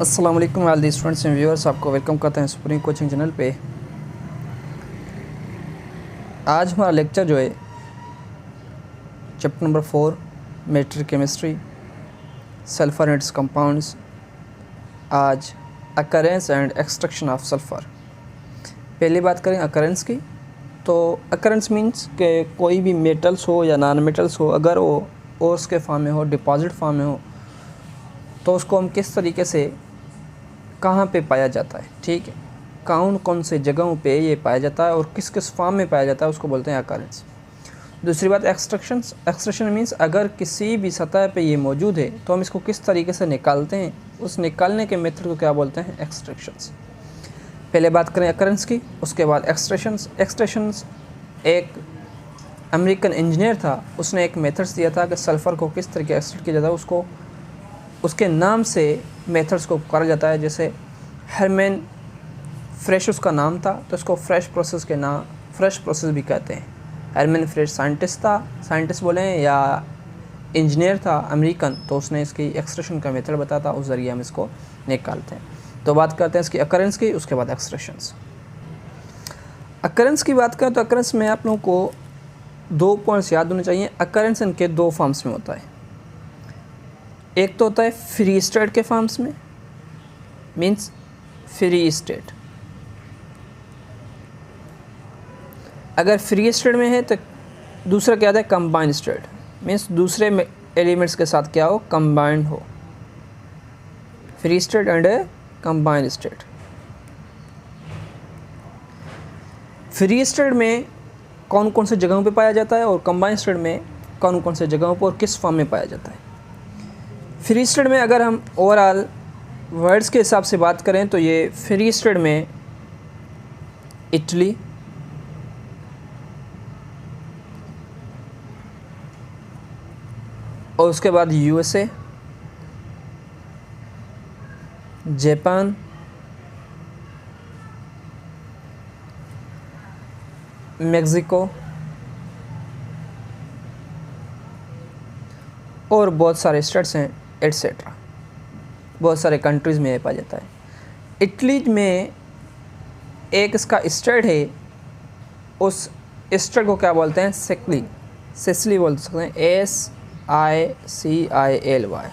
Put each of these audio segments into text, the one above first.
अस्सलाम वालेकुम all the students and viewers, आपको वेलकम करते हैं सुप्रीम कोचिंग चैनल पे। आज हमारा लेक्चर जो है chapter number 4 metal chemistry sulphur and its compounds. आज occurrence and extraction of sulphur. पहले बात करें अकरेंस की, तो अकरेंस मीन्स कि कोई भी मेटल्स हो या नॉन मेटल्स हो, अगर वो ओर्स के फॉर्म में हो, डिपॉजिट फॉर्म में हो, तो उसको हम किस तरीके से कहाँ पे पाया जाता है, ठीक है, कौन कौन से जगहों पे ये पाया जाता है और किस किस फॉर्म में पाया जाता है, उसको बोलते हैं अकरेंस। दूसरी बात एक्सट्रैक्शन मीन्स अगर किसी भी सतह पे ये मौजूद है तो हम इसको किस तरीके से निकालते हैं, उस निकालने के मेथड को क्या बोलते हैं, एक्सट्रैक्शंस। पहले बात करें अकरेंस की, उसके बाद एक्सट्रैक्शंस। एक अमेरिकन इंजीनियर था, उसने एक मेथड्स दिया था कि सल्फ़र को किस तरीके एक्सट्रैक्ट किया जाता है, उसको उसके नाम से मेथड्स को पुकारा जाता है। जैसे हरमैन फ्रेश उसका नाम था, तो इसको फ्रेश प्रोसेस भी कहते हैं। हरमैन फ्रेश साइंटिस्ट बोले या इंजीनियर था अमेरिकन, तो उसने इसकी एक्सट्रैक्शन का मेथड बताया था, उस ज़रिए हम इसको निकालते हैं। तो बात करते हैं इसकी अकरेंस की, उसके बाद एक्सट्रैक्शंस। अकरेंस की बात करें तो अकरेंस में आप लोगों को 2 पॉइंट्स याद होने चाहिए। अकरेंस इनके 2 फॉर्म्स में होता है। एक तो होता है फ्री स्टेट के फॉर्म्स में, मीन्स फ्री स्टेट। अगर फ्री स्टेट में है तो दूसरा क्या होता है, कंबाइंड स्टेट, मीन्स दूसरे एलिमेंट्स के साथ क्या हो, कंबाइंड हो। Free state and combined state. Free state में कौन कौन से जगहों पे पाया जाता है और कंबाइंड स्टेट में कौन कौन से जगहों पर और किस फॉर्म में पाया जाता है। फ्री स्टेट में अगर हम ओवरऑल वर्ड्स के हिसाब से बात करें तो ये फ्री स्टेट में इटली, और उसके बाद यूएसए, जापान, मेक्सिको और बहुत सारे स्टेट्स हैं एट्सेट्रा, बहुत सारे कंट्रीज़ में पाया जाता है। इटली में एक इसका स्टेट है, उस स्टेट को क्या बोलते हैं, सिसिली बोल सकते हैं, SICILY।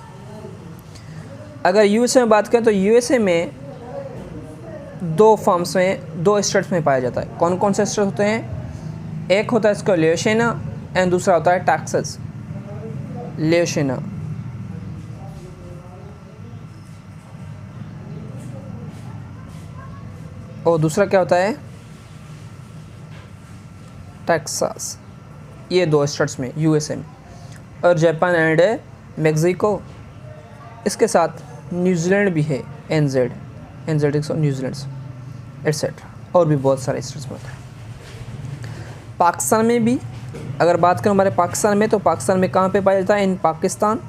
अगर यूएसए में बात करें तो यूएसए में 2 फॉर्म्स में, 2 स्टेट्स में पाया जाता है। कौन कौन से स्टेट होते हैं, एक होता है इसका ल्यूइसियाना एंड दूसरा होता है टेक्सास। ल्यूइसियाना और दूसरा क्या होता है, टेक्सास। ये 2 स्टेट्स में यूएसए में, और जापान एंड मेक्सिको, इसके साथ न्यूजीलैंड भी है, NZ न्यूजीलैंड एट्सेट्रा, और भी बहुत सारे स्टेट्स में होता है। पाकिस्तान में भी अगर बात करें हमारे पाकिस्तान में, तो पाकिस्तान में कहाँ पे पाया जाता है, इन पाकिस्तान।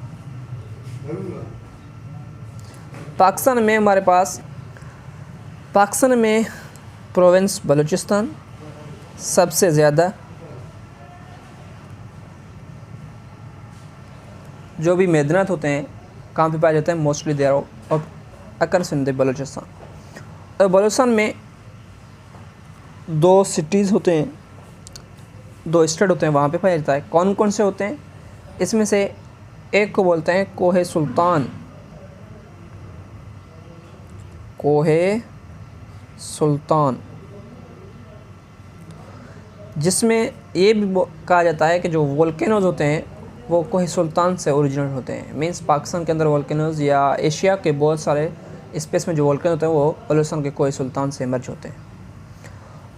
पाकिस्तान में हमारे पास, पाकिस्तान में प्रोविंस बलूचिस्तान सबसे ज़्यादा, जो भी मैदानात होते हैं कहाँ पे पाए जाते हैं, mostly thereof occurs in the Balochistan. और बलूचिस्तान में 2 सिटीज़ होते हैं, 2 स्टेट होते हैं, वहाँ पे पाया जाता है। कौन कौन से होते हैं, इसमें से एक को बोलते हैं कोहे सुल्तान, जिसमें ये भी कहा जाता है कि जो वोल्केनोज होते हैं वो कोहे सुल्तान से ओरिजिनल होते हैं। मीन्स पाकिस्तान के अंदर वोल्केनोज या एशिया के बहुत सारे स्पेस में जो वोल्केनो होते हैं वो बलूचिस्तान के कोहे सुल्तान से इमर्ज होते हैं।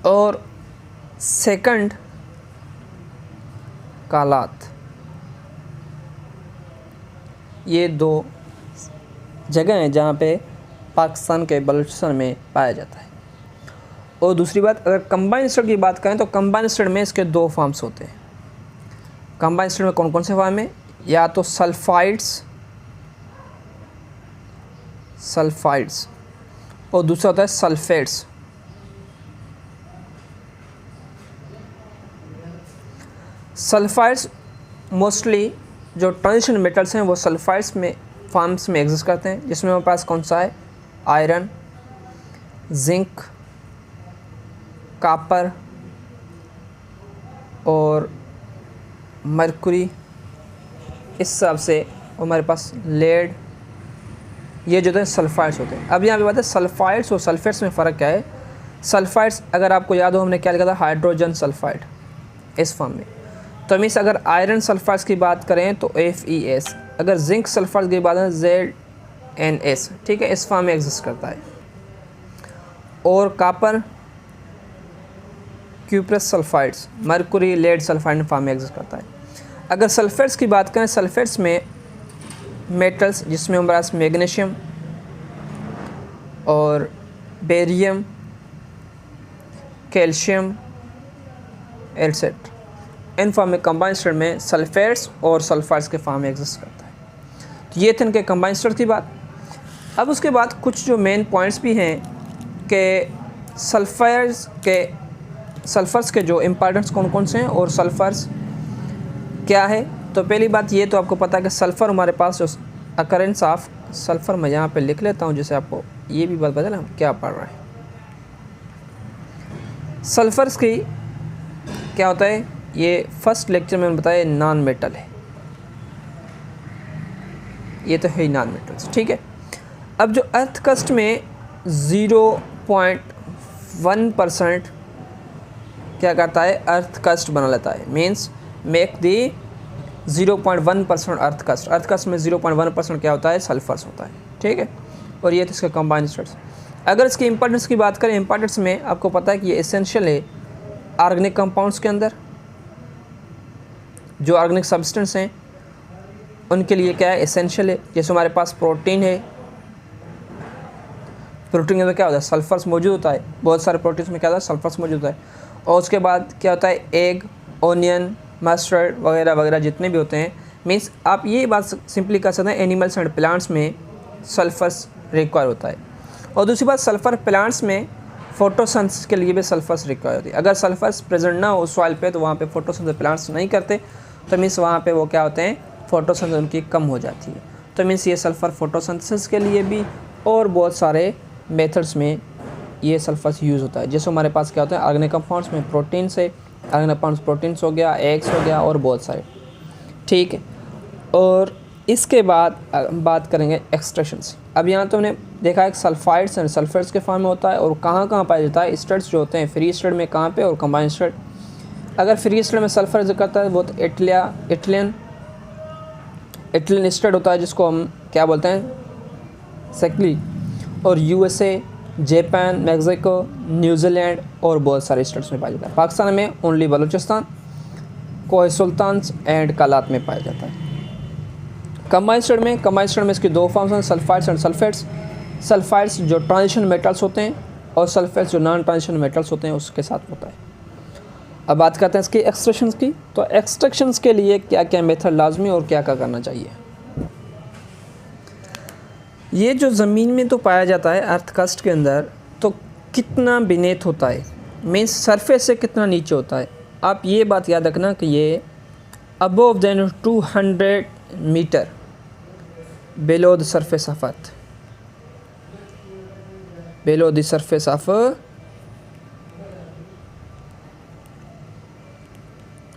और सेकंड कालात, ये 2 जगह हैं जहाँ पे पाकिस्तान के बलूचिस्तान में पाया जाता है। और दूसरी बात, अगर कंबाइंड स्टेट की बात करें तो कंबाइंड स्टेट में इसके 2 फॉर्म्स होते हैं। कंबाइंड स्टेट में कौन कौन से फॉर्म है, या तो सल्फाइड्स और दूसरा होता है सल्फेट्स। सल्फाइड्स मोस्टली जो ट्रांजिशन मेटल्स हैं वो सल्फाइड्स में फॉर्म्स में एग्जिस्ट करते हैं, जिसमें हमारे पास कौन सा है, आयरन, जिंक, कॉपर और मरकुरी, इस हिसाब से हमारे पास लेड, ये जो होते हैं सल्फाइड्स होते हैं। अब यहाँ पे बात है सल्फाइड्स और सल्फेट्स में फ़र्क क्या है। सल्फाइड्स अगर आपको याद हो हमने क्या लिखा था, हाइड्रोजन सल्फाइड इस फॉर्म में। तो मीन्स अगर आयरन सल्फाइड्स की बात करें तो FeS, अगर जिंक सल्फाइड्स की बात करें ZnS, ठीक है, इस फॉर्म में एग्जिस्ट करता है। और copper cuprous sulphides, mercury lead sulphide form में एग्जिस्ट करता है। अगर सल्फेट्स की बात करें, सल्फेट्स में मेटल्स जिसमें हमारे पास मैग्नीशियम और barium, calcium, etcetera, in form में कंबाइंड स्टेट में सल्फेट्स और सल्फाइड्स के फॉर्म में एग्जिस्ट करता है। तो ये थे इनके कंबाइंड स्टेट की बात। अब उसके बाद कुछ जो मेन पॉइंट्स भी हैं कि सल्फर्स के जो इम्पॉर्टेंट्स कौन कौन से हैं और सल्फर्स क्या है। तो पहली बात ये तो आपको पता है कि सल्फ़र हमारे पास जो अकरेंस ऑफ सल्फ़र मैं यहाँ पे लिख लेता हूँ जिससे आपको ये भी बात पता ना क्या पढ़ रहा है। सल्फर्स की क्या होता है, ये फर्स्ट लेक्चर में बताया नॉन मेटल है, ये तो है ही नॉन मेटल्स, ठीक है। अब जो अर्थ क्रस्ट में 0.1% क्या करता है, अर्थ क्रस्ट बना लेता है, means make the 0.1% earth crust में 0.1% क्या होता है, सल्फर्स होता है, ठीक है। और ये तो इसका कंबाइंड स्टेट्स। अगर इसकी इंपॉर्टेंस की बात करें, इंपॉर्टेंस में आपको पता है कि ये एसेंशियल है ऑर्गेनिक कंपाउंड्स के अंदर, जो ऑर्गेनिक सब्सटेंस हैं उनके लिए क्या है, एसेंशियल है। जैसे हमारे पास प्रोटीन है, प्रोटीन के अंदर क्या होता है, सल्फर्स मौजूद होता है, बहुत सारे प्रोटीन्स में क्या होता है, सल्फर्स मौजूद होता है। और उसके बाद क्या होता है, एग, ओनियन, मस्टर्ड वगैरह वगैरह जितने भी होते हैं, मीन्स आप ये बात सिंपली कर सकते हैं एनिमल्स एंड प्लांट्स में सल्फर्स रिक्वायर होता है। और दूसरी बात, सल्फ़र प्लांट्स में फोटोसिंथेसिस के लिए भी सल्फर्स रिक्वायर होती है। अगर सल्फर्स प्रेजेंट ना हो सॉइल पे तो वहाँ पे फोटोसिंथेसिस प्लांट्स नहीं करते, तो मीन्स वहाँ पे वो क्या होते हैं, फोटोसिंथेसिस उनकी कम हो जाती है। तो मीन्स ये सल्फ़र फोटोसिंथेसिस के लिए भी और बहुत सारे मेथड्स में ये सल्फर्स यूज़ होता है। जैसे हमारे पास क्या होता है, ऑर्गेनिक कंपाउंड्स में प्रोटीन से, ऑर्गेनिक कंपाउंड्स प्रोटीन्स हो गया, एग्स हो गया और बहुत सारे, ठीक है। और इसके बाद बात करेंगे एक्सट्रैक्शंस। अब यहाँ तो हमने देखा है सल्फाइड्स एंड सल्फेट्स के फॉर्म में होता है और कहाँ कहाँ पाया जाता है, स्टेट्स जो होते हैं फ्री स्टेट में कहाँ पे और कंबाइंड स्टेट। अगर फ्री स्टेट में सल्फर जिक्र करता है वो तो इटलियन स्टेट होता है जिसको हम क्या बोलते हैं, सेकली। और USA, जापान, मैक्सिको, न्यूजीलैंड और बहुत सारे स्टेट्स में पाया जाता है। पाकिस्तान में ओनली बलूचिस्तान, कोहे सुल्तान एंड कलात में पाया जाता है। कंबाइंड स्टेट में इसकी दो फॉर्म्स हैं, सल्फाइड्स एंड सल्फेट्स। सल्फाइड्स जो ट्रांजिशन मेटल्स होते हैं और सल्फेट्स जो नॉन ट्रांजिशन मेटल्स होते हैं उसके साथ होता है। अब बात करते हैं इसकी एक्सट्रैक्शंस की। तो एक्सट्रैक्शंस के लिए क्या क्या मेथड लाजमी और क्या क्या करना चाहिए। ये जो ज़मीन में तो पाया जाता है अर्थ क्रस्ट के अंदर, तो कितना बिनेथ होता है, मीन्स सरफेस से कितना नीचे होता है। आप ये बात याद रखना कि ये above than 200 metre below the surface of earth, below the surface of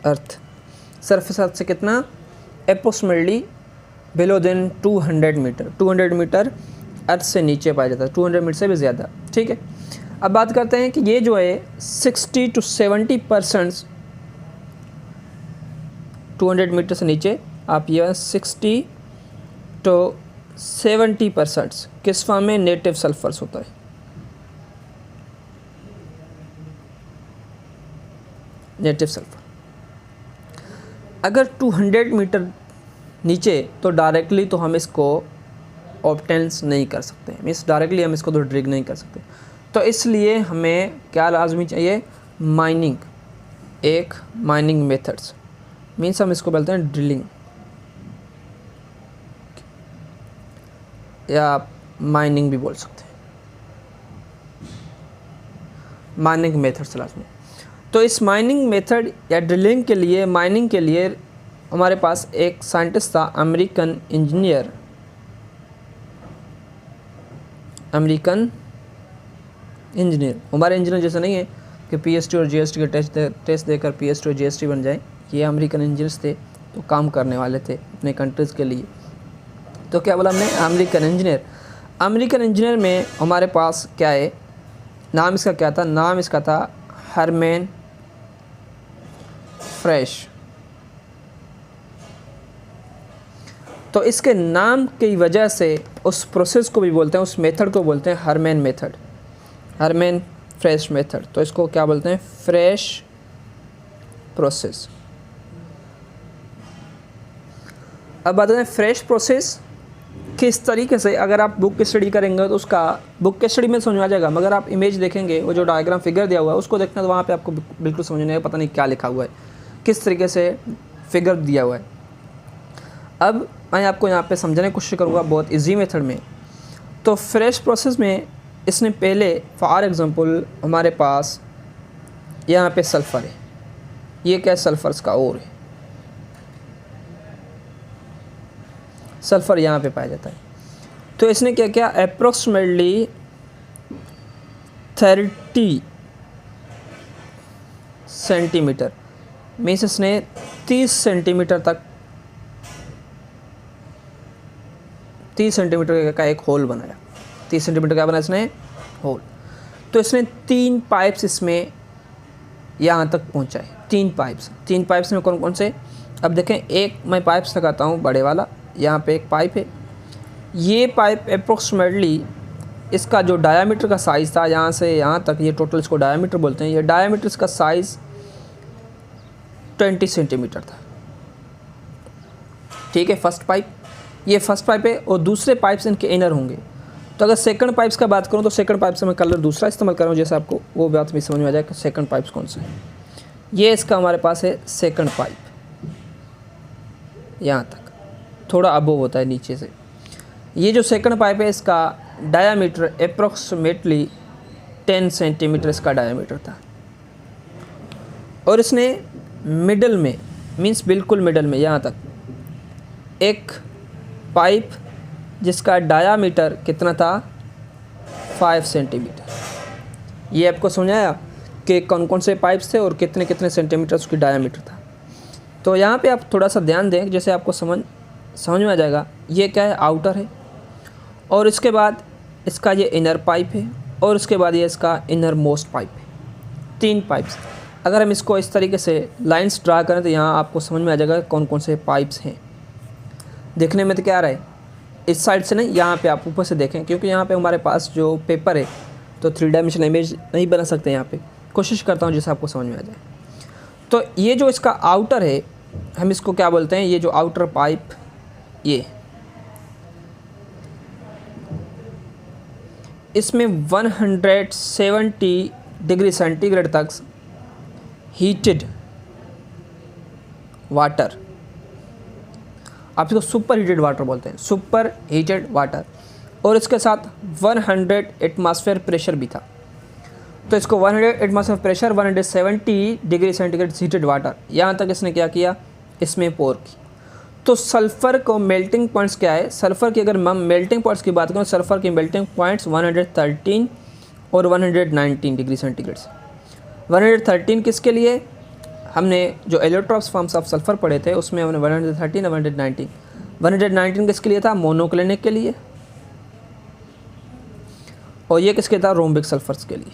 earth, surface earth से कितना, approximately below than 200 metre, 200 metre earth से नीचे पाया जाता है, 200 मीटर से भी ज़्यादा, ठीक है। अब बात करते हैं कि ये जो है 60 to 70% 200 मीटर से नीचे आप ये 60 to 70% किस फॉर्म में, नेटिव सल्फर्स होता है। नेटिव सल्फर अगर 200 मीटर नीचे तो डायरेक्टली तो हम इसको ऑब्टेंस नहीं कर सकते, मीन्स डायरेक्टली हम इसको तो ड्रिग नहीं कर सकते। तो इसलिए हमें क्या लाजमी चाहिए, माइनिंग, एक माइनिंग मेथड्स, मीन्स हम इसको बोलते हैं ड्रिलिंग या माइनिंग भी बोल सकते हैं, माइनिंग मेथड्स लाजमी। तो इस माइनिंग मेथड या ड्रिलिंग के लिए, माइनिंग के लिए हमारे पास एक साइंटिस्ट था, अमेरिकन इंजीनियर अमेरिकन इंजीनियर। हमारे इंजीनियर जैसे नहीं है कि पीएसटी और जीएसटी के टेस्ट देकर पीएसटी और जीएसटी बन जाए। ये अमेरिकन इंजीनियर्स थे तो काम करने वाले थे अपने कंट्रीज़ के लिए। तो क्या बोला हमने, अमेरिकन इंजीनियर। अमेरिकन इंजीनियर में हमारे पास क्या है, नाम इसका क्या था, नाम इसका था हरमैन फ्रेश। तो इसके नाम की वजह से उस प्रोसेस को भी बोलते हैं, उस मेथड को बोलते हैं हरमैन मेथड, हरमैन फ्रेश मेथड। तो इसको क्या बोलते हैं, फ्रेश प्रोसेस। अब बात करें फ्रेश प्रोसेस किस तरीके से। अगर आप बुक की स्टडी करेंगे तो उसका बुक की स्टडी में समझ आ जाएगा, मगर आप इमेज देखेंगे, वो जो डायग्राम फिगर दिया हुआ है उसको देखना, तो वहाँ पे आपको बिल्कुल समझ नहीं आएगा, पता नहीं क्या लिखा हुआ है, किस तरीके से फिगर दिया हुआ है। अब मैं आपको यहाँ पे समझाने की कोशिश करूँगा बहुत इजी मेथड में। तो फ्रेश प्रोसेस में इसने पहले फॉर एग्ज़ाम्पल हमारे पास यहाँ पे सल्फ़र है, ये क्या है, सल्फ़र का और है, सल्फ़र यहाँ पे पाया जाता है। तो इसने क्या किया, अप्रोक्सीमेटली 30 सेंटीमीटर मीन्स इसने 30 सेंटीमीटर तक 30 सेंटीमीटर का एक होल बनाया। 30 सेंटीमीटर का बनाया इसने होल। तो इसने 3 पाइप्स इसमें यहाँ तक पहुँचाए, 3 पाइप्स में कौन कौन से, अब देखें, एक मैं पाइप्स लगाता हूँ बड़े वाला, यहाँ पे एक पाइप है, ये पाइप अप्रोक्सीमेटली इसका जो डायामीटर का साइज़ था यहाँ से यहाँ तक, ये टोटल इसको डायामीटर बोलते हैं, ये डायामीटर इसका साइज़ 20 सेंटीमीटर था। ठीक है, फर्स्ट पाइप, ये फर्स्ट पाइप है, और दूसरे पाइप्स इनके इनर होंगे। तो अगर सेकंड पाइप्स का बात करूँ तो सेकंड पाइप से मैं कलर दूसरा इस्तेमाल कर रहा हूँ, जैसे आपको वो बात भी समझ में आ जाए कि सेकंड पाइप्स कौन से हैं। ये इसका हमारे पास है सेकंड पाइप, यहाँ तक थोड़ा अबोव होता है नीचे से। ये जो सेकंड पाइप है इसका डायामीटर अप्रोक्सीमेटली 10 सेंटीमीटर इसका डायामीटर था। और इसने मिडल में मीन्स बिल्कुल मिडल में यहाँ तक एक पाइप जिसका डायामीटर कितना था, 5 सेंटीमीटर। ये आपको समझाया कि कौन कौन से पाइप्स थे और कितने कितने सेंटीमीटर उसकी डायामीटर था। तो यहाँ पे आप थोड़ा सा ध्यान दें, जैसे आपको समझ में आ जाएगा। ये क्या है, आउटर है, और इसके बाद इसका ये इनर पाइप है, और उसके बाद ये इसका इनर मोस्ट पाइप है। 3 पाइप्स। अगर हम इसको इस तरीके से लाइंस ड्रा करें तो यहाँ आपको समझ में आ जाएगा कौन कौन से पाइप्स हैं। देखने में तो क्या आ रहा है, इस साइड से नहीं, यहाँ पे आप ऊपर से देखें, क्योंकि यहाँ पे हमारे पास जो पेपर है तो 3 डायमेंशनल इमेज नहीं बना सकते। यहाँ पे कोशिश करता हूँ जैसे आपको समझ में आ जाए। तो ये जो इसका आउटर है, हम इसको क्या बोलते हैं, ये जो आउटर पाइप, ये इसमें 170 डिग्री सेंटीग्रेड तक हीटेड वाटर, आप इसको सुपर हीटेड वाटर बोलते हैं, सुपर हीटेड वाटर, और इसके साथ 100 एटमॉस्फेयर प्रेशर भी था। तो इसको 100 atmosphere pressure, 170 degree centigrade heated water, यहाँ तक इसने क्या किया, इसमें पोर की। तो सल्फ़र को मेल्टिंग पॉइंट्स क्या है, सल्फ़र की अगर हम मेल्टिंग पॉइंट्स की बात करें, सल्फ़र की मेल्टिंग पॉइंट्स 113 और 119 डिग्री सेंटीग्रेड से। 113 किसके लिए, हमने जो एलोट्रॉप्स फॉर्म्स ऑफ सल्फ़र पढ़े थे उसमें हमने 113 और 119, 119 किसके लिए था, मोनोक्लिनिक के लिए, और ये किसके था, रोम्बिक सल्फर्स के लिए।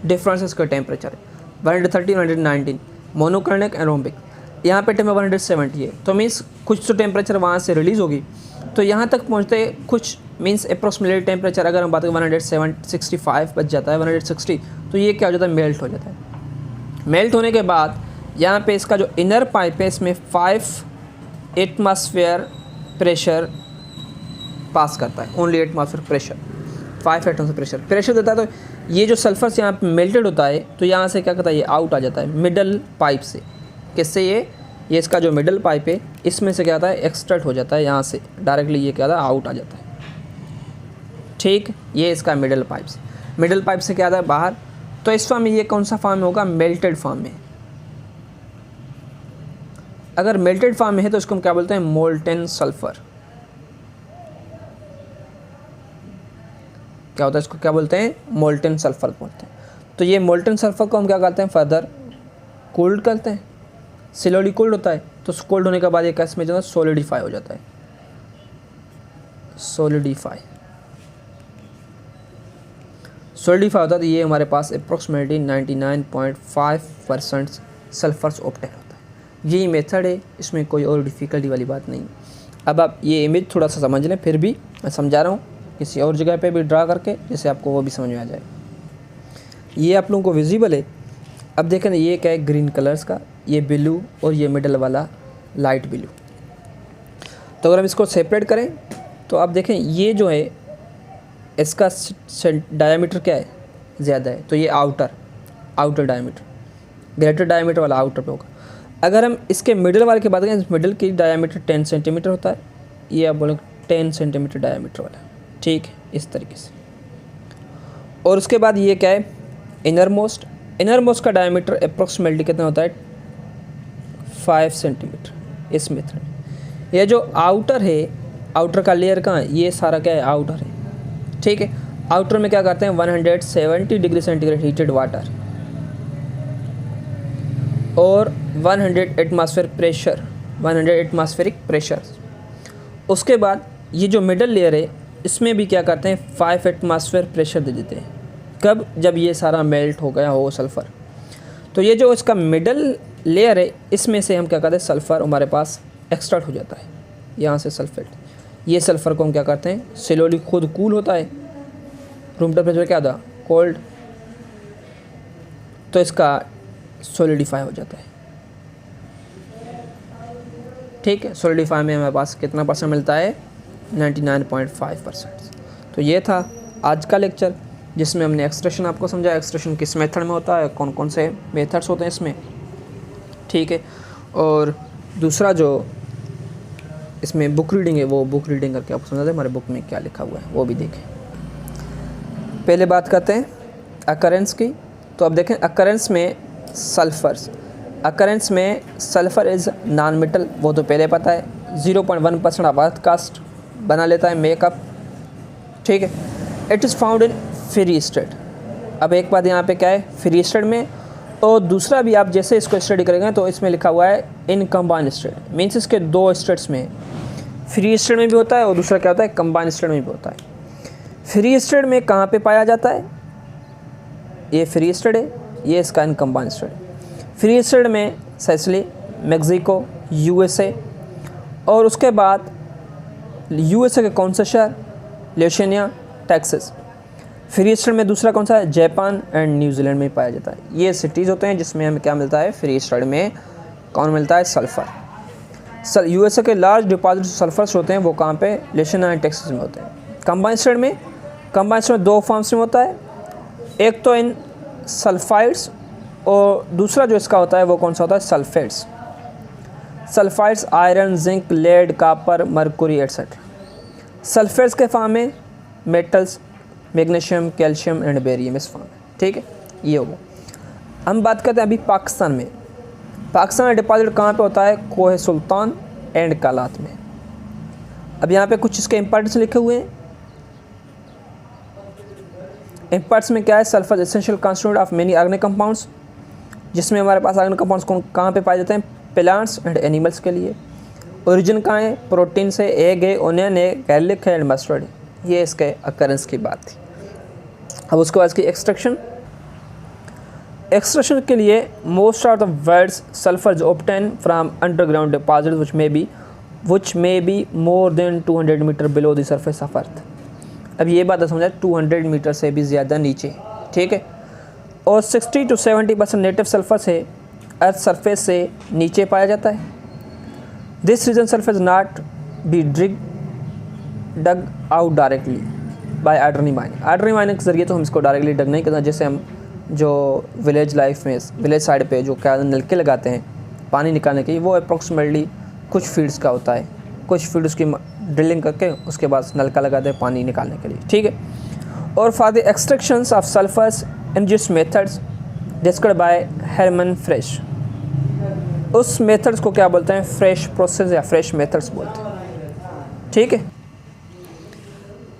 डिफरेंस इसका टेम्परेचर है 113 119, मोनोक्लिनिक एंड रोम्बिक। यहाँ पे टेम्परेचर 170 है, तो मीन्स कुछ तो टेम्परेचर वहाँ से रिलीज़ होगी, तो यहाँ तक पहुँचते कुछ मीन्स अप्रोक्सीमेटली टेम्परेचर अगर हम बात करें 165 बच जाता है, 160, तो ये क्या हो जाता है, मेल्ट हो जाता है। मेल्ट होने के बाद यहाँ पे इसका जो इनर पाइप है इसमें 5 एटमॉस्फेयर प्रेशर पास करता है, only atmosphere pressure, 5 atmosphere pressure देता है। तो ये जो सल्फर यहाँ पे मेल्टेड होता है, तो यहाँ से क्या करता है, ये आउट आ जाता है मिडल पाइप से। किससे, ये इसका जो मिडल पाइप है इसमें से क्या आता है, एक्सट्रैक्ट हो जाता है, यहाँ से डायरेक्टली ये क्या आता है, आउट आ जाता है। ठीक, ये इसका मिडल पाइप से, मिडल पाइप से क्या आता है, बाहर। तो इस फॉर्म में ये कौन सा फॉर्म होगा, मेल्टेड फॉर्म में। अगर मेल्टेड फॉर्म में है तो इसको हम क्या बोलते हैं, मोल्टेन सल्फर। क्या होता है, इसको क्या बोलते हैं, मोल्टेन सल्फर बोलते हैं। तो ये मोल्टेन सल्फर को हम क्या करते हैं, फर्दर कोल्ड करते हैं, स्लोली कोल्ड होता है। तो कोल्ड होने के बाद ये कैसे में जो है सॉलिडिफाई हो जाता है, सॉलिडिफाई होता है। तो ये हमारे पास अप्रोक्सीमेटली 99.5% सल्फर्स ऑब्टेन होता है। यही मेथड है, इसमें कोई और डिफ़िकल्टी वाली बात नहीं। अब आप ये इमेज थोड़ा सा समझ लें, फिर भी मैं समझा रहा हूँ किसी और जगह पे भी ड्रा करके, जिससे आपको वो भी समझ में आ जाए। ये आप लोगों को विजिबल है। अब देखें ना, ये क्या है, ग्रीन कलर्स का, ये ब्लू और ये मिडल वाला लाइट ब्लू। तो अगर हम इसको सेपरेट करें तो आप देखें ये जो है इसका डायमीटर क्या है, ज़्यादा है, तो ये आउटर डायमीटर, ग्रेटर डायमीटर वाला आउटर पे होगा। अगर हम इसके मिडल वाले की बात करें, मिडल की डायमीटर 10 सेंटीमीटर होता है, ये आप बोलें 10 सेंटीमीटर डायमीटर वाला, ठीक है, इस तरीके से। और उसके बाद ये क्या है, इनर मोस्ट का डायमीटर अप्रोक्सीमेटली कितना होता है, 5 सेंटीमीटर इस मेथड में। ये जो आउटर है, आउटर का लेयर कहाँ है, ये सारा क्या है, आउटर है, ठीक है। आउटर में क्या करते हैं, 170 डिग्री सेंटीग्रेड हीटेड वाटर और 100 एटमॉस्फेरिक प्रेशर। उसके बाद ये जो मिडल लेयर है, इसमें भी क्या करते हैं, 5 एटमॉस्फेयर प्रेशर दे देते हैं। कब, जब ये सारा मेल्ट हो गया हो सल्फ़र। तो ये जो इसका मिडल लेयर है, इसमें से हम क्या करते हैं, सल्फ़र हमारे पास एक्सट्रैक्ट हो जाता है, यहाँ से सल्फेट। ये सल्फ़र को हम क्या करते हैं, स्लोली खुद कूल होता है, रूम टेम्परेचर क्या था, कोल्ड, तो इसका सॉलिडिफाई हो जाता है, ठीक है। सॉलिडिफाई में हमारे पास कितना परसेंट मिलता है, 99.5%। तो ये था आज का लेक्चर, जिसमें हमने एक्सट्रैक्शन आपको समझा, एक्सट्रैक्शन किस मेथड में होता है, कौन कौन से मेथड्स होते हैं इसमें, ठीक है। और दूसरा जो इसमें बुक रीडिंग है, वो बुक रीडिंग करके आपको समझा दें हमारे बुक में क्या लिखा हुआ है, वो भी देखें। पहले बात करते हैं अकरेंस की। तो अब देखें अकरेंस में सल्फ़र इज़ नॉन मेटल, वो तो पहले पता है। 0.1% ऑफ अर्थ कास्ट बना लेता है मेकअप, ठीक है। It is found in free state. अब एक बात यहाँ पे क्या है, फ्री स्टेट में, और दूसरा भी आप जैसे इसको स्टडी करेंगे तो इसमें लिखा हुआ है इन कंबाइन स्टेट, मीन्स इसके दो स्टेट्स में, फ्री स्टेट में भी होता है और दूसरा क्या होता है, कंबाइन स्टेट में भी होता है। फ्री स्टेट में कहाँ पे पाया जाता है, ये फ्री स्टेट है, ये इसका इन कंबाइन स्टेट। फ्री स्टेट में सेसिली, मैक्सिको, यूएसए, और उसके बाद यूएसए के कौन सा शहर, लेशनिया, टेक्सास। फ्री स्टेट में दूसरा कौन सा है, जापान एंड न्यूजीलैंड में पाया जाता है। ये सिटीज़ होते हैं जिसमें हमें क्या मिलता है, फ्री स्टेट में कौन मिलता है, सल्फ़र। यूएसए के लार्ज डिपॉजिट सल्फर्स होते हैं, वो कहाँ पे, लेशनिया एंड टेक्सास में होते हैं। कंबाइन स्टेट में दो फॉर्म्स में होता है, एक तो इन सल्फाइड्स और दूसरा जो इसका होता है वो कौन सा होता है, sulphates. Sulphides iron, zinc, lead, copper, mercury etcetera. Sulphates के फॉर्म में metals, magnesium, calcium and barium इस फॉर्म में, ठीक है। ये हो गया। हम बात करते हैं अभी पाकिस्तान में। पाकिस्तान में डिपॉजिट कहाँ पे होता है, कोहे सुल्तान एंड कालात में। अब यहाँ पे कुछ इसके इम्पोर्टेंस लिखे हुए हैं। इम्पोर्टेंस में क्या है, sulphur essential constituent of many organic compounds, जिसमें हमारे पास ऑर्गेनिक कंपाउंड्स कहाँ पे पाए जाते हैं, प्लांट्स एंड एनिमल्स के लिए। ओरिजिन कहाँ है, प्रोटीन से, एग है, ओनियन है, गार्लिक है एंड मस्टर्ड है। ये इसके अकरेंस की बात थी। अब उसके बाद इसकी एक्सट्रैक्शन के लिए most of the world's sulphur is obtain from underground deposit which may be more than 200 metre below the surface of earth. अब ये बात समझा, 200 मीटर से भी ज़्यादा नीचे, ठीक है। और 60 to 70% नेटिव सल्फर से अर्थ सरफेस से नीचे पाया जाता है। This reason sulphur is not be dug out directly by artery mining के ज़रिए तो हम इसको डायरेक्टली डग नहीं करना। जैसे हम जो विलेज लाइफ में, विलेज साइड पे जो क्या नलके लगाते हैं पानी निकालने के लिए, वो अप्रॉक्सीमेटली कुछ फील्ड्स का होता है, कुछ फील्ड उसकी ड्रिलिंग करके उसके बाद नलका लगाते हैं पानी निकालने के लिए, ठीक है। और for the extractions of sulphurs in this methods described by Herman Frasch, उस मेथड्स को क्या बोलते हैं, फ्रेश प्रोसेस या फ्रेश मेथड्स बोलते हैं, ठीक है।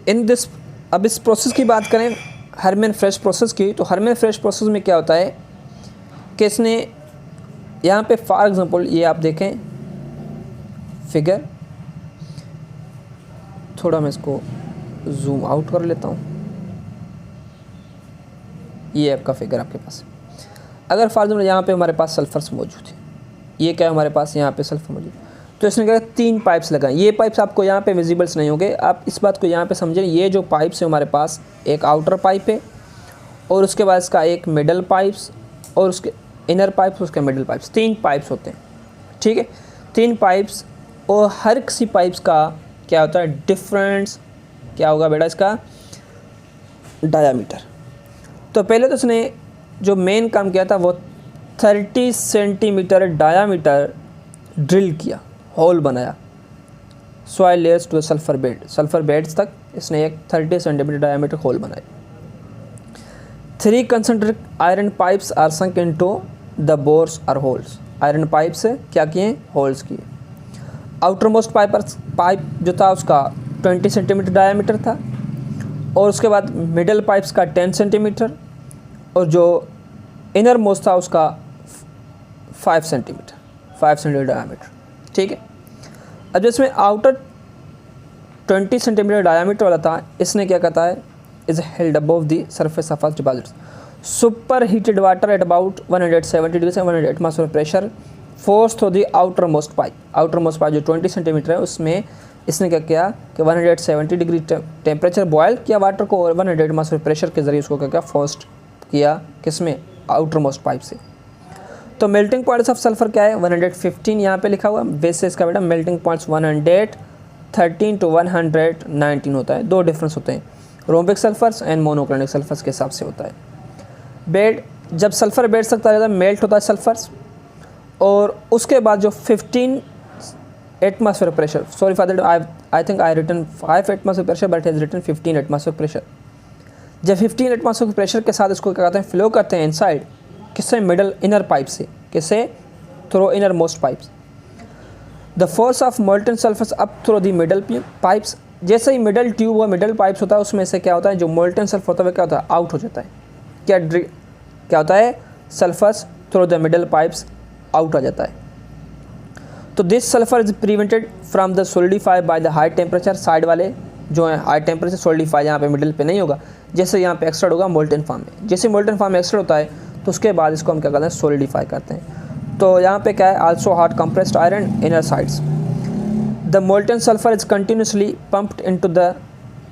इन दिस अब इस प्रोसेस की बात करें हरमैन फ्रेश प्रोसेस की, तो हरमैन फ्रेश प्रोसेस में क्या होता है कि इसने यहाँ पे फॉर एग्जांपल ये आप देखें फिगर, थोड़ा मैं इसको जूम आउट कर लेता हूँ, ये आपका फिगर आपके पास। अगर फॉर एग्जांपल यहाँ पे हमारे पास सल्फर्स मौजूद है, ये क्या है हमारे पास यहाँ पे सल्फर मौजूद, तो इसने क्या 3 पाइप्स लगाए। ये पाइप्स आपको यहाँ पे विजिबल्स नहीं होंगे, आप इस बात को यहाँ पे समझें। ये जो पाइप्स है हमारे पास, एक आउटर पाइप है और उसके बाद इसका एक मिडल पाइप्स और उसके इनर पाइप्स, उसके मिडल पाइप्स, 3 पाइप्स होते हैं, ठीक है। 3 पाइप्स और हर किसी पाइप्स का क्या होता है डिफरेंस, क्या होगा बेटा इसका डायामीटर। तो पहले तो उसने जो मेन काम किया था वो 30 सेंटीमीटर डायामीटर ड्रिल किया, होल बनाया soil layers to sulphur bed, sulphur beds तक इसने एक 30 सेंटीमीटर डायामीटर होल बनाया। 3 concentric iron pipes are sunk into the bores or holes, iron pipe से क्या किए होल्स किए। आउटर मोस्ट पाइप जो था उसका 20 सेंटीमीटर डायामीटर था और उसके बाद मिडल पाइप्स का 10 सेंटीमीटर और जो इनर मोस्ट था उसका 5 सेंटीमीटर डायामीटर, ठीक है। अब जिसमें आउटर 20 सेंटीमीटर डायामीटर वाला था, इसने क्या कहता है is held above the surface of deposits, super heated water at about 170 degree से 100 atmosphere pressure force through the outer most pipe. Outer most pipe जो 20 सेंटीमीटर है उसमें इसने क्या किया कि 170 डिग्री टेम्परेचर बॉयल किया वाटर को और 100 एटमॉस्फेयर प्रेशर के ज़रिए उसको क्या किया फोर्स किया, किसमें आउटर मोस्ट पाइप से। तो मेल्टिंग पॉइंट्स ऑफ सल्फर क्या है 115 यहाँ पे लिखा हुआ, वैसे इसका बेटा मेल्टिंग पॉइंट्स 113 टू 119 होता है। 2 डिफरेंस होते हैं, rhombic sulphurs and monoclinic sulphurs के हिसाब से होता है। बेड जब सल्फर बेड सकता है मेल्ट होता है सल्फर्स, और उसके बाद जो 15 atmosphere pressure, sorry for that I think I written 5 atmosphere pressure but has written 15 atmosphere pressure. जब 15 एटमॉस्फेयर प्रेशर के साथ इसको क्या कहते हैं फ्लो करते हैं इनसाइड, किससे मिडल इनर पाइप से, किससे through inner most pipes. The force of molten sulphurs up through the middle pipes, जैसे ही मिडल ट्यूब और मिडल पाइप्स होता है उसमें से क्या होता है जो मोल्टन सल्फर होता है क्या होता है आउट हो जाता है। क्या होता है sulphurs through the middle pipes out आ जाता है। तो this sulphur is prevented from the solidify by the high temperature, side वाले जो है हाई टेम्परेचर सोलिडिफाई यहाँ पे मिडल पे नहीं होगा, जैसे यहाँ पे एक्सट्रा होगा मोल्टन फॉर्म में। जैसे मोल्टन फॉर्म में एक्सट्रा होता है तो उसके बाद इसको हम क्या करते हैं सोलिडिफाई करते हैं। तो यहाँ पे क्या है also hot compressed iron inner sides. The molten sulphur is continuously pumped into the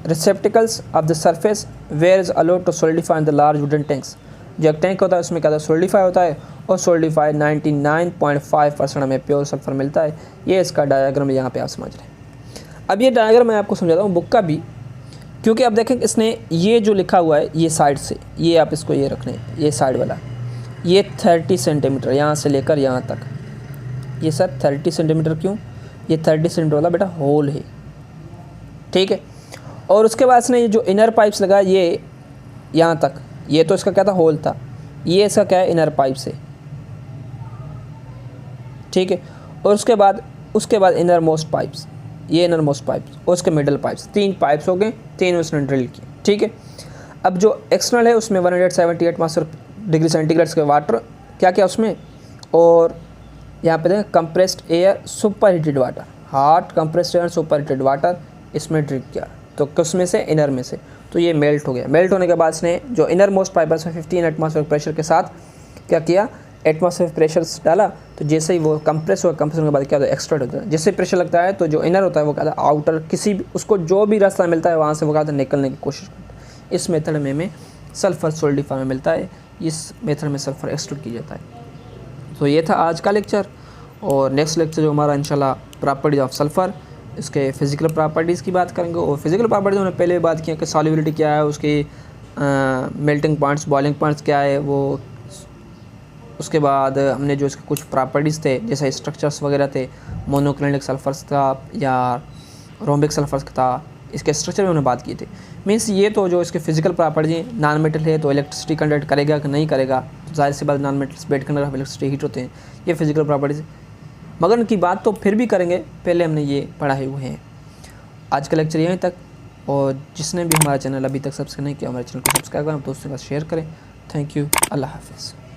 receptacles of the surface where is allowed to solidify in the large wooden tanks. जो एक टैंक होता है उसमें क्या होता है सोलिडिफाई होता है और सोलिडिफाई 99.5% हमें प्योर सल्फर मिलता है। ये इसका डायग्राम यहाँ पे आप समझ रहे हैं। अब ये डायग्राम मैं आपको समझाता हूँ बुक का भी, क्योंकि अब देखें इसने ये जो लिखा हुआ है ये साइड से, ये आप इसको ये रख लें, ये साइड वाला ये 30 सेंटीमीटर यहाँ से लेकर यहाँ तक, ये सर 30 सेंटीमीटर क्यों, ये 30 सेंटीमीटर वाला बेटा होल है, ठीक है। और उसके बाद इसने ये जो इनर पाइप्स लगा ये यहाँ तक, ये तो इसका क्या था होल था, ये इसका क्या है इनर पाइप से, ठीक है। और उसके बाद इनर मोस्ट पाइप्स, ये इनर मोस्ट पाइप्स और उसके मिडल पाइप्स, 3 पाइप्स हो गए, 3 उसने ड्रिल किए, ठीक है। अब जो एक्सटर्नल है उसमें 170 एटमॉस्फेयर डिग्री सेंटीग्रेड के वाटर क्या क्या उसमें, और यहाँ पे देखें compressed air super heated water, hot compressed air super heated water इसमें ड्रिल किया। तो किस में से इनर में से, तो ये मेल्ट हो गया। मेल्ट होने के बाद इसने जो इनर मोस्ट पाइप है 15 एटमॉस्फेयर प्रेशर के साथ क्या किया एटमॉस्फेयर प्रेशर डाला, तो जैसे ही वो कंप्रेस हुआ, कंप्रेस होने के बाद क्या होता है एक्सट्रा होता है। जैसे प्रेशर लगता है तो जो इनर होता है वो क्या होता है आउटर किसी भी उसको जो भी रास्ता मिलता है वहाँ से वो क्या होता है निकलने की कोशिश करता है। इस मेथड में हमें सल्फर सोलिडिफाई में मिलता है, इस मेथड में सल्फर एक्सट्रूड किया जाता है। तो ये था आज का लेक्चर, और नेक्स्ट लेक्चर जो हमारा इंशाल्लाह प्रॉपर्टीज ऑफ सल्फर, इसके फिजिकल प्रॉपर्टीज़ की बात करेंगे। और फिजिकल प्रॉपर्टीज़ हमने पहले बात किया कि सॉल्युबिलिटी क्या है, उसकी मेल्टिंग पॉइंट्स बॉइलिंग पॉइंट्स क्या है वो, उसके बाद हमने जो इसके कुछ प्रॉपर्टीज़ थे जैसे स्ट्रक्चर्स वगैरह थे, मोनोक्लिनिक सल्फर्स का या रोम्बिक सल्फर्स का था, इसके स्ट्रक्चर में हमने बात की थी। मीन्स ये तो जो इसके फिजिकल प्रॉपर्टीज नॉन मेटल है तो इलेक्ट्रिसिटी कंडक्ट करेगा कि नहीं करेगा, तो जाहिर सी बात नॉन मेटल्स बेड के अंदर इलेक्ट्रिसिटी हीट होते हैं, ये फिजिकल प्रॉपर्टीज। मगर उनकी बात तो फिर भी करेंगे, पहले हमने ये पढ़ाए हुए हैं। आज का लेक्चर यहीं तक, और जिसने भी हमारा चैनल अभी तक सब्सक्राइब नहीं किया हमारे चैनल को सब्सक्राइब करें, दोस्तों के साथ शेयर करें। Thank you. अल्लाह हाफ़िज़।